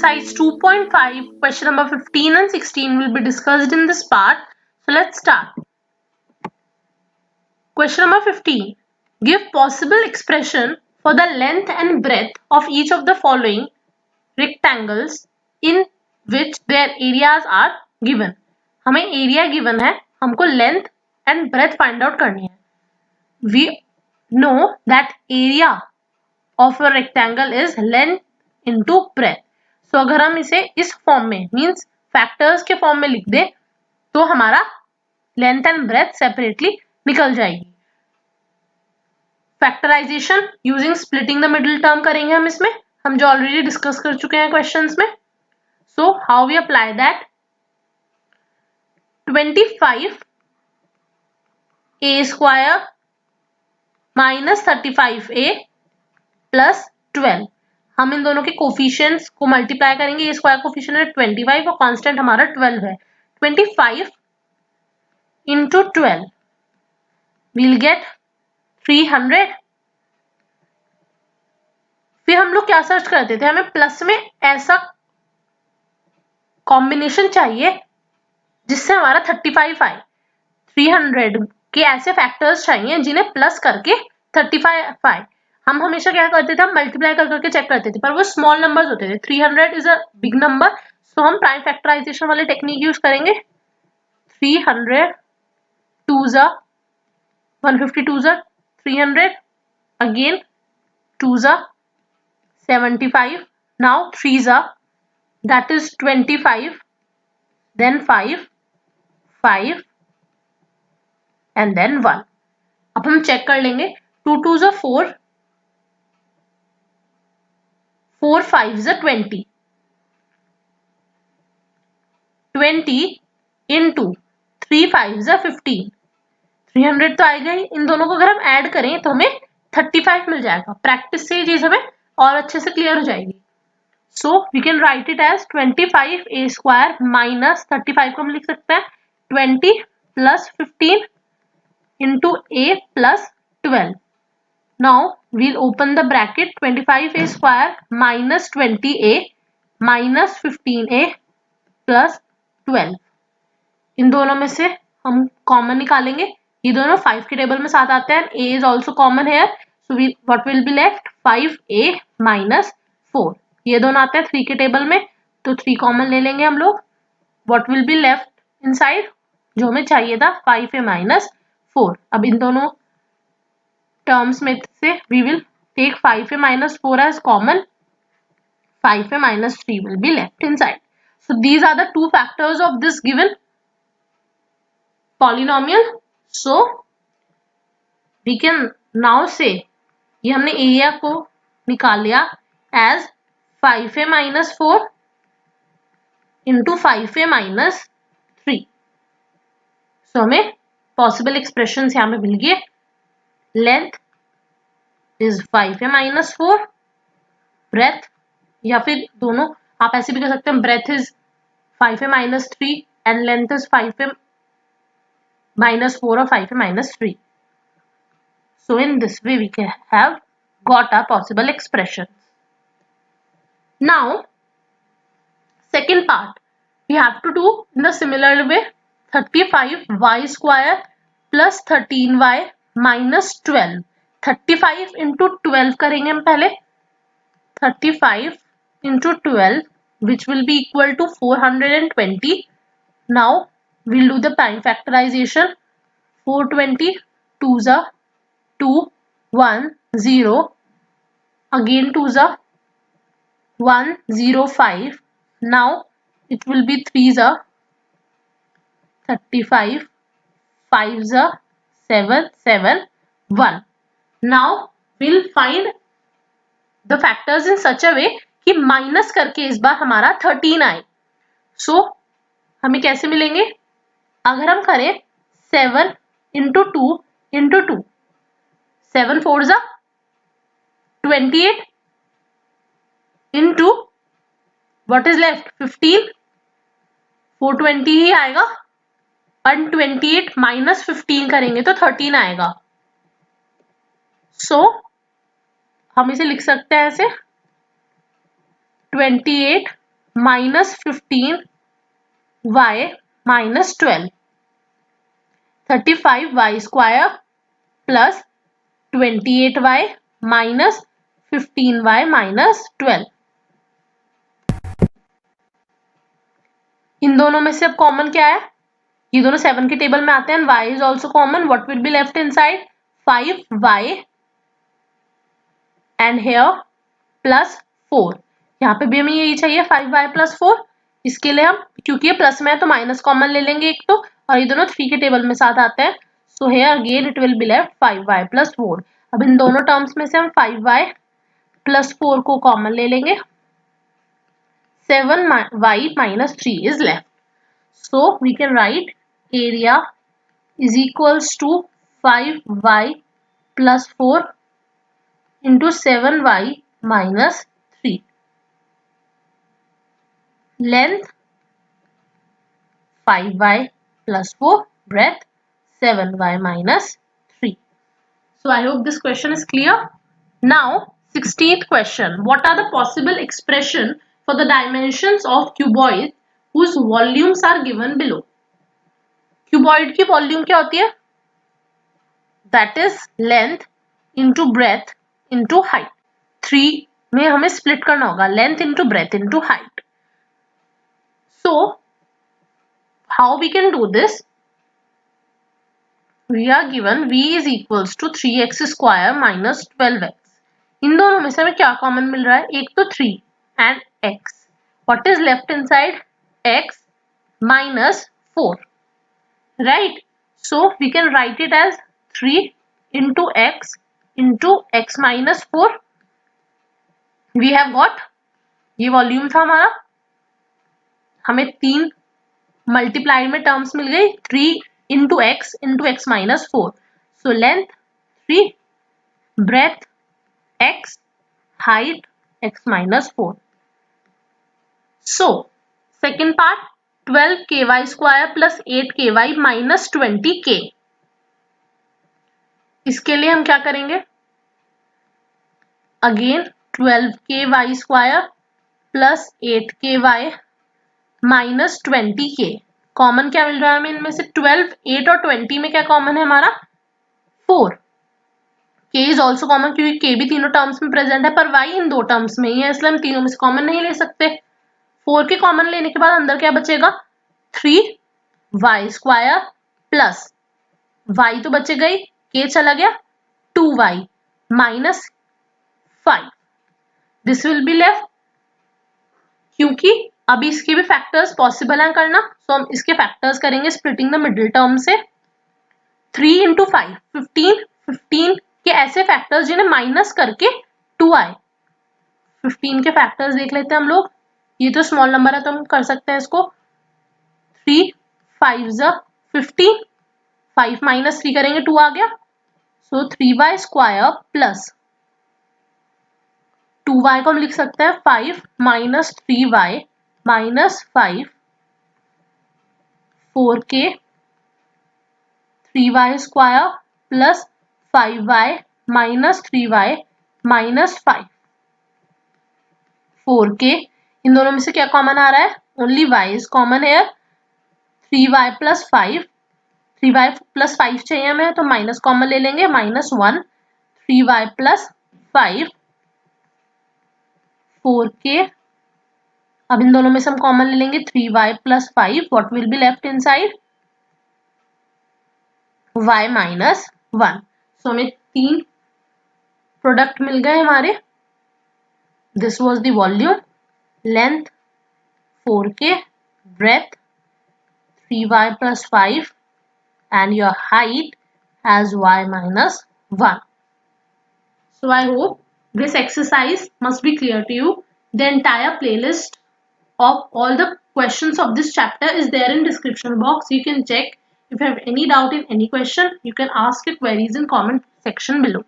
exercise 2.5, question number 15 and 16 will be discussed in this part. So let's start. Question number 15. Give possible expression for the length and breadth of each of the following rectangles in which their areas are given. हमें area given है, हमको length and breadth find out करनी है. We know that area of a rectangle is length into breadth. So अगर हम इसे इस form में मीन्स फैक्टर्स के फॉर्म में लिख दे तो हमारा लेंथ एंड ब्रेथ सेपरेटली निकल जाएगी. Factorization using splitting the middle term करेंगे हम इसमें, हम जो ऑलरेडी डिस्कस कर चुके हैं क्वेश्चंस में. So how we apply that. 25 a square minus 35a plus 12. हम इन दोनों के कोफिशिएंट्स को मल्टीप्लाई करेंगे. ये स्क्वायर कोफिशिएंट है 25 और कांस्टेंट हमारा 12 है. 25 into 12 we'll get 300. फिर हम लोग क्या सर्च करते थे, हमें प्लस में ऐसा कॉम्बिनेशन चाहिए जिससे हमारा 35 आए. 300 के ऐसे फैक्टर्स चाहिए जिन्हें प्लस करके 35 आए. हम हमेशा क्या करते थे, हम मल्टीप्लाई कर करके चेक करते थे, पर वो स्मॉल नंबर्स होते थे. 300 इज अ बिग नंबर, सो हम प्राइम फैक्टराइजेशन वाले टेक्निक यूज करेंगे. 300 2s are 150 2s are 300, again 2s are 75, now 3s are, that is 25, then 5 5 and then 1. अब हम चेक कर लेंगे. 2 2s are 4, 4 5s are 20, 20 into 3 5s are 15. 300 तो आएगा ही. इन दोनों को अगर हम ऐड करें तो हमें 35 मिल जाएगा. प्रैक्टिस से ये चीज हमें और अच्छे से क्लियर हो जाएगी. So we can write it as 25 a square minus 35 को हम लिख सकते हैं 20 plus 15 into a plus 12. Now we'll open the bracket. 25 a square minus 20a minus 15a plus 12. इन दोनों में से हम कॉमन निकालेंगे. ये दोनों 5 के टेबल में साथ आते हैं. a is also common here, so what will be left 5a minus 4. ये दोनों आते हैं 3 के टेबल में, तो 3 कॉमन ले लेंगे हम लोग. what will be left inside, जो हमें चाहिए था 5a minus 4. अब इन दोनों टर्म्स में से we will take 5a minus 4 as common. 5a minus 3 will be left inside. So these are the two factors of this given polynomial. So we can now say, ये हमने area को निकाल लिया as 5a minus 4 into 5a minus 3. So हमें possible expressions यहाँ में मिल गए. Length is 5a minus 4, breadth या फिर दोनों आप ऐसे भी कर सकते हैं, breadth is 5a minus 3 and length is 5a minus 4 or 5a minus 3. So in this way we can have got our possible expressions. Now second part we have to do in the similar way. 35y square plus 13y minus 12. 35 into 12 करेंगे हम पहले. 35 into 12 which will be equal to 420. Now we'll do the prime factorization. 420 2s are 2 1 0, again 2s are 1 0 5. Now it will be 3s are 35, 5s are 7 7 1. Now we'll find the factors in such a way कि minus करके इस बार हमारा 13 आए. सो हमें कैसे मिलेंगे, अगर हम करें 7 into 2 into 2, 7 4s are 28 into what is left 15. 420 ही आएगा. 128 minus 15 करेंगे तो 13 आएगा. सो हम इसे लिख सकते हैं ऐसे 28 minus 15y minus 12. 35y square plus 28y minus 15y minus 12. इन दोनों में से अब कॉमन क्या है? ये दोनों 7 के टेबल में आते हैं. y is also common. What will be left inside? 5y and here plus 4. यहाँ पे भी हमें यही चाहिए 5y plus 4. इसके लिए हम, क्योंकि ये प्लस में है तो माइनस कॉमन ले लेंगे एक तो, और ये दोनों 3 के टेबल में साथ आते हैं. सो here again it will be left 5y plus 4. अब इन दोनों टर्म्स में से हम 5y plus 4 को कॉमन ले लेंगे. 7y minus 3 is left. So we can write area is equals to 5y plus 4 into 7y minus 3. Length 5y plus 4, breadth 7y minus 3. So I hope this question is clear. Now 16th question. What are the possible expression for the dimensions of cuboid whose volumes are given below? Cuboid की volume क्या होती है? That is length into breadth into height. 3 में हमें split करना होगा. Length into breadth into height. So how we can do this? We are given v is equals to 3x square minus 12x. इन दोनों में से हमें क्या कॉमन मिल रहा है? एक तो 3 and x. What is left inside? x minus 4. Right? So we can write it as 3 into x minus 4. We have got, ये वॉल्यूम था हमारा, हमें 3 मल्टीप्लाइड में टर्म्स मिल गई. 3 into x minus 4. So length 3, breadth x, height x minus 4. So second part, 12ky square plus 8ky minus 20k. इसके लिए हम क्या करेंगे? Again 12ky square plus 8ky minus 20k. Common क्या मिल रहा है हमें इनमें से? 12, 8 और 20 में क्या कॉमन है हमारा? 4. k इज ऑल्सो कॉमन क्योंकि k भी तीनों टर्म्स में प्रेजेंट है, पर y इन दो टर्म्स में ही है, इसलिए हम तीनों में से कॉमन नहीं ले सकते. 4 के कॉमन लेने के बाद अंदर क्या बचेगा? 3y स्क्वायर प्लस y तो बचेगा ही, k चला गया, 2y minus 5. This will be left. क्योंकि अभी इसके भी फैक्टर्स पॉसिबल है करना, तो हम इसके फैक्टर्स करेंगे स्प्लिटिंग द मिडिल टर्म से. 3 into 5, 15 के ऐसे फैक्टर्स जिन्हें माइनस करके 2 आए. 15 के फैक्टर्स देख लेते हैं हम लोग. ये तो स्मॉल नंबर है तो हम कर सकते हैं इसको. 3 5 15, 5 माइनस 3 करेंगे 2 आ गया. सो 3y स्क्वायर प्लस 2y को हम लिख सकते हैं 5 minus 3y minus 5, 4k 3y square plus 5y minus 3y minus 5, 4k. इन दोनों में से क्या कॉमन आ रहा है? ओनली y इज कॉमन है. 3y प्लस 5, 3y प्लस 5 चाहिए हमें तो माइनस कॉमन ले लेंगे, माइनस 1. 3y plus 5, 4k. अब इन दोनों में से हम कॉमन ले लेंगे 3y plus 5. What will be left inside? y minus 1. सो हमें 3 प्रोडक्ट मिल गए हमारे. This was the volume, length 4k, breadth 3y plus 5 and your height as y minus 1. So I hope this exercise must be clear to you. The entire playlist of all the questions of this chapter is there in description box. You can check. If you have any doubt in any question, you can ask your queries in comment section below.